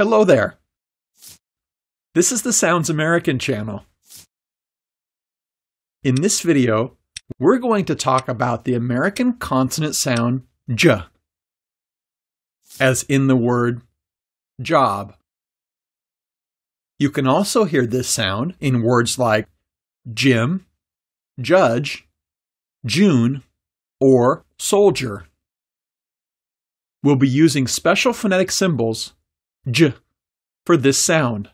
Hello there. This is the Sounds American channel. In this video, we're going to talk about the American consonant sound J, as in the word job. You can also hear this sound in words like Jim, judge, June, or soldier. We'll be using special phonetic symbols, J, for this sound.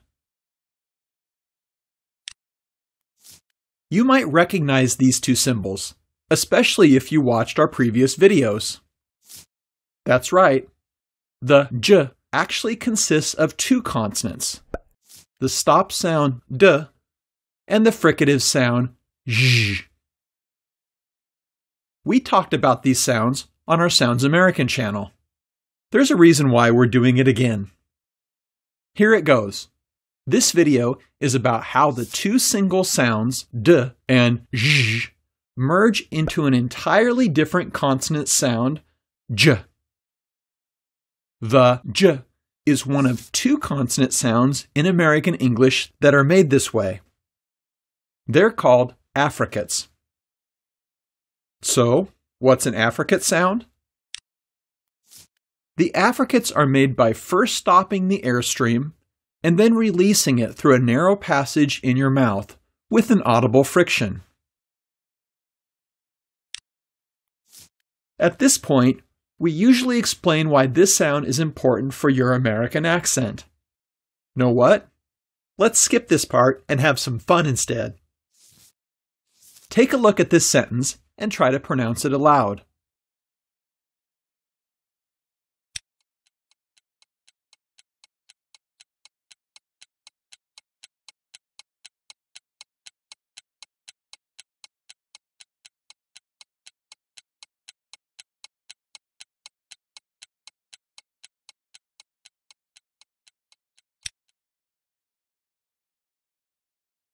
You might recognize these two symbols, especially if you watched our previous videos. That's right. The J actually consists of two consonants, the stop sound D and the fricative sound J. We talked about these sounds on our Sounds American channel. There's a reason why we're doing it again. Here it goes. This video is about how the two single sounds D and J merge into an entirely different consonant sound J. The J is one of two consonant sounds in American English that are made this way. They're called affricates. So, what's an affricate sound? The affricates are made by first stopping the airstream and then releasing it through a narrow passage in your mouth with an audible friction. At this point, we usually explain why this sound is important for your American accent. Know what? Let's skip this part and have some fun instead. Take a look at this sentence and try to pronounce it aloud.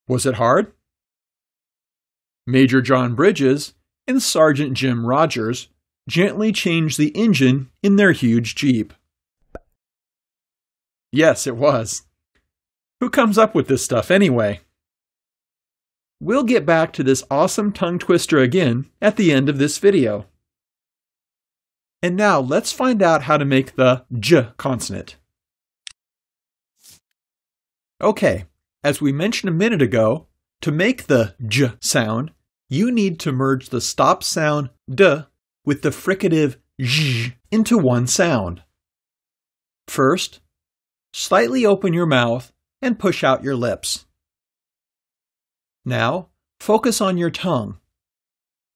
Was it hard? Major John Bridges and Sergeant Jim Rogers gently changed the engine in their huge Jeep. Yes, it was. Who comes up with this stuff anyway? We'll get back to this awesome tongue twister again at the end of this video. And now let's find out how to make the J consonant. Okay. As we mentioned a minute ago, to make the J sound, you need to merge the stop sound D with the fricative J into one sound. First, slightly open your mouth and push out your lips. Now, focus on your tongue.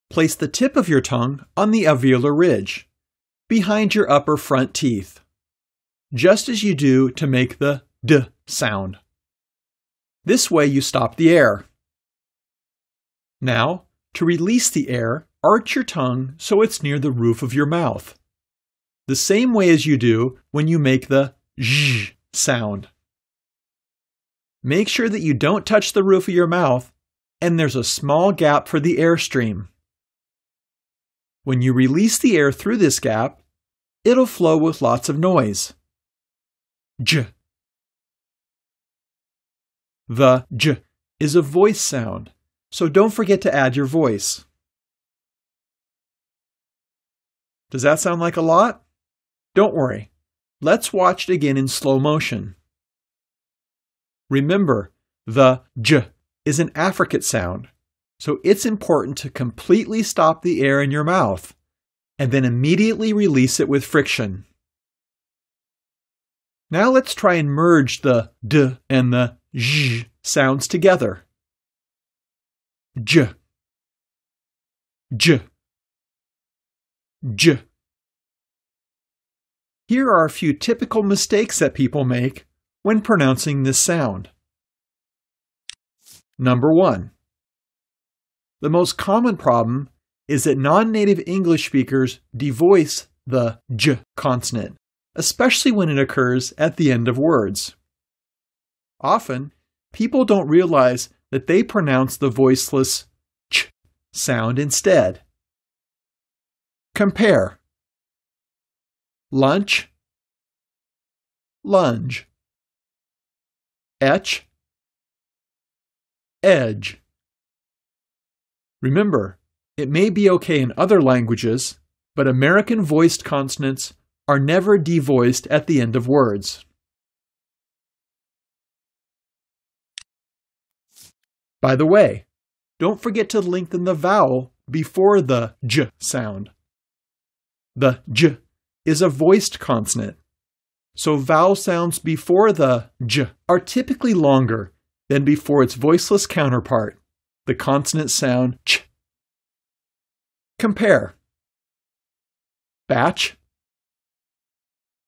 Place the tip of your tongue on the alveolar ridge, behind your upper front teeth, just as you do to make the D sound. This way you stop the air. Now, to release the air, arch your tongue so it's near the roof of your mouth, the same way as you do when you make the J sound. Make sure that you don't touch the roof of your mouth and there's a small gap for the airstream. When you release the air through this gap, it'll flow with lots of noise. J. The J is a voice sound, so don't forget to add your voice. Does that sound like a lot? Don't worry. Let's watch it again in slow motion. Remember, the J is an affricate sound, so it's important to completely stop the air in your mouth and then immediately release it with friction. Now let's try and merge the D and the J sounds together. J, J, J. Here are a few typical mistakes that people make when pronouncing this sound. Number 1. The most common problem is that non-native English speakers devoice the J consonant, especially when it occurs at the end of words. Often, people don't realize that they pronounce the voiceless ch sound instead. Compare. Lunch, lunge. etch, edge. Remember, it may be okay in other languages, but American voiced consonants are never devoiced at the end of words. By the way, don't forget to lengthen the vowel before the j sound. The j is a voiced consonant, so vowel sounds before the j are typically longer than before its voiceless counterpart, the consonant sound ch. Compare. Batch,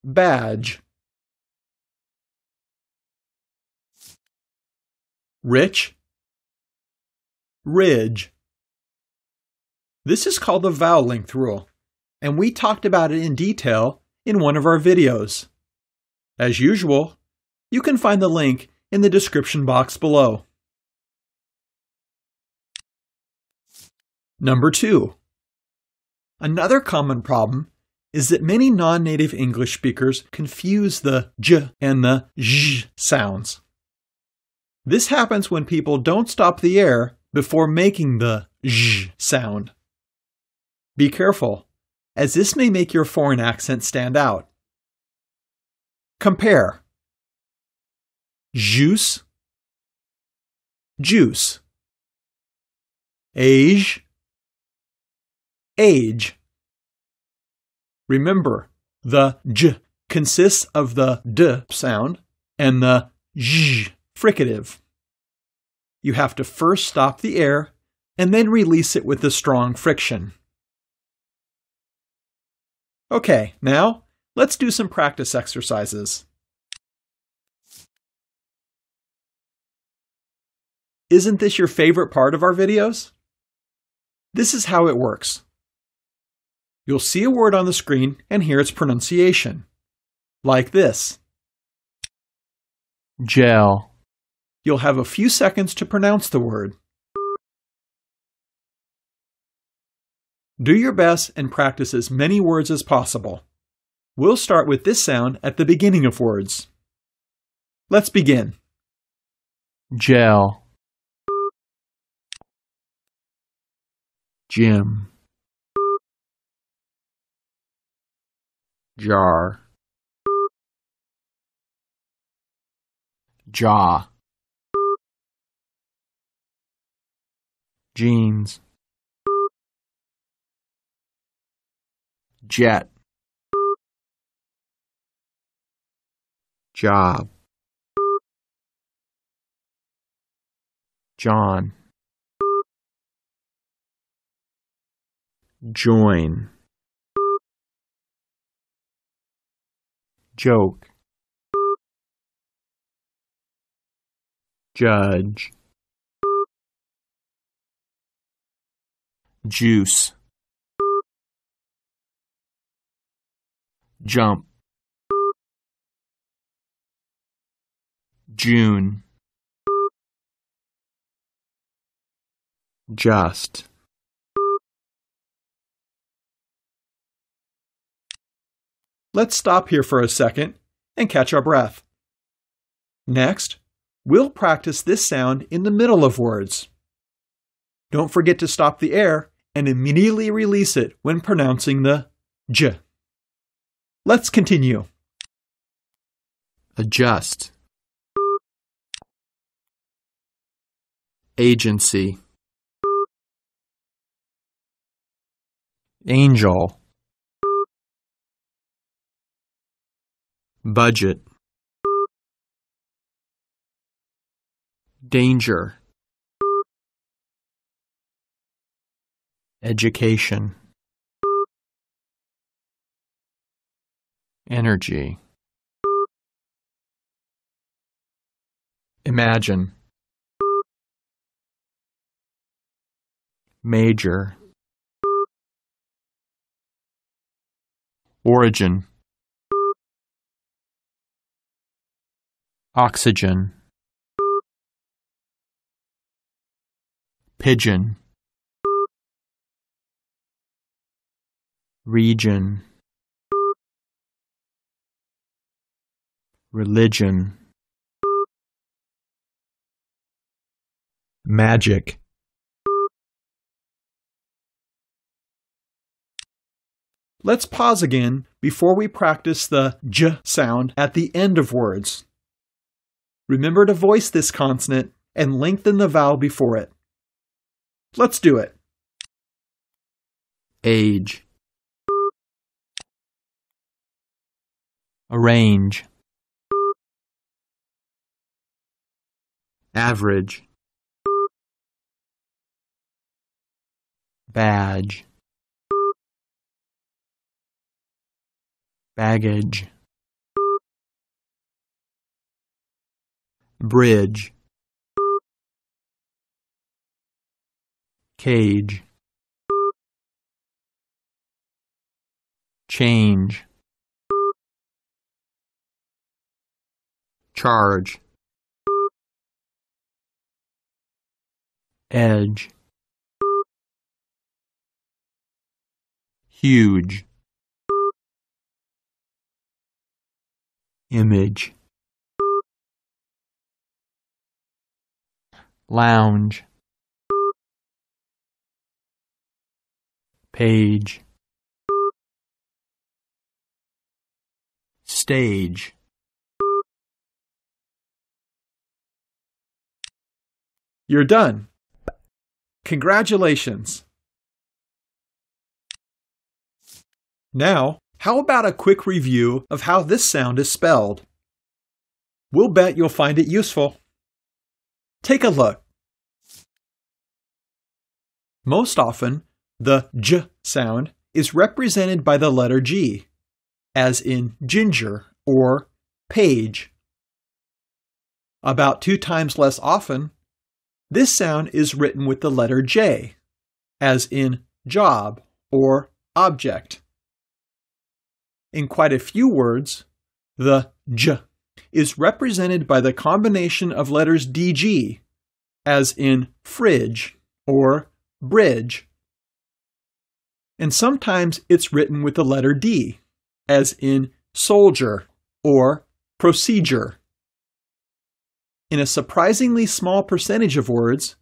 badge. Rich, ridge. This is called the vowel length rule, and we talked about it in detail in one of our videos. As usual, you can find the link in the description box below. Number 2. Another common problem is that many non-native English speakers confuse the j and the zh sounds. This happens when people don't stop the air before making the zh sound. Be careful, as this may make your foreign accent stand out. Compare. Juice, juice. Age, age. Remember, the j consists of the d sound and the zh fricative. You have to first stop the air and then release it with a strong friction. Okay, now let's do some practice exercises. Isn't this your favorite part of our videos? This is how it works. You'll see a word on the screen and hear its pronunciation. Like this. Gel. You'll have a few seconds to pronounce the word. Do your best and practice as many words as possible. We'll start with this sound at the beginning of words. Let's begin. Gel. Gym. Jar. Jaw. Jeans. Jet. Job. John. Join. Joke. Judge. Juice. Jump. June. Just. Let's stop here for a second and catch our breath. Next, we'll practice this sound in the middle of words. Don't forget to stop the air and immediately release it when pronouncing the j. Let's continue. Adjust. Agency. Angel. Budget. Danger. Education. Energy. Imagine. Major. Origin. Oxygen. Pigeon. Region. Religion. magic. Let's pause again before we practice the j sound at the end of words. Remember to voice this consonant and lengthen the vowel before it. Let's do it. Age. Arrange. Average. Badge. Baggage. Bridge. Cage. Change. Charge. Edge. Huge. Image. Lounge. Page. Stage. You're done. Congratulations. Now, how about a quick review of how this sound is spelled? We'll bet you'll find it useful. Take a look. Most often, the j sound is represented by the letter G, as in ginger or page. About 2 times less often, this sound is written with the letter J, as in job or object. In quite a few words, the j is represented by the combination of letters DG, as in fridge or bridge. And sometimes it's written with the letter D, as in soldier or procedure. In a surprisingly small percentage of words,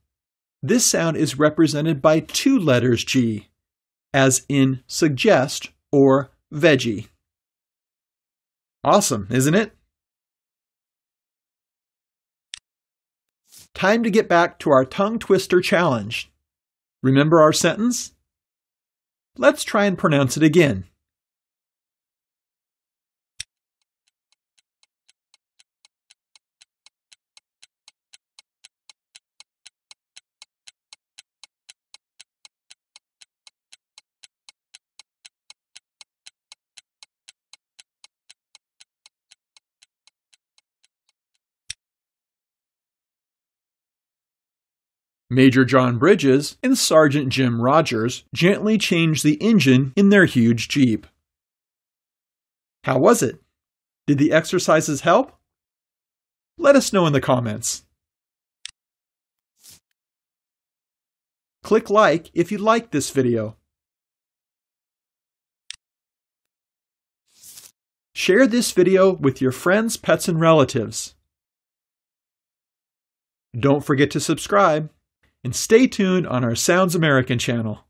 this sound is represented by 2 letters G, as in suggest or veggie. Awesome, isn't it? Time to get back to our tongue twister challenge. Remember our sentence? Let's try and pronounce it again. Major John Bridges and Sergeant Jim Rogers gently changed the engine in their huge Jeep. How was it? Did the exercises help? Let us know in the comments. Click like if you liked this video. Share this video with your friends, pets, and relatives. Don't forget to subscribe. And stay tuned on our Sounds American channel.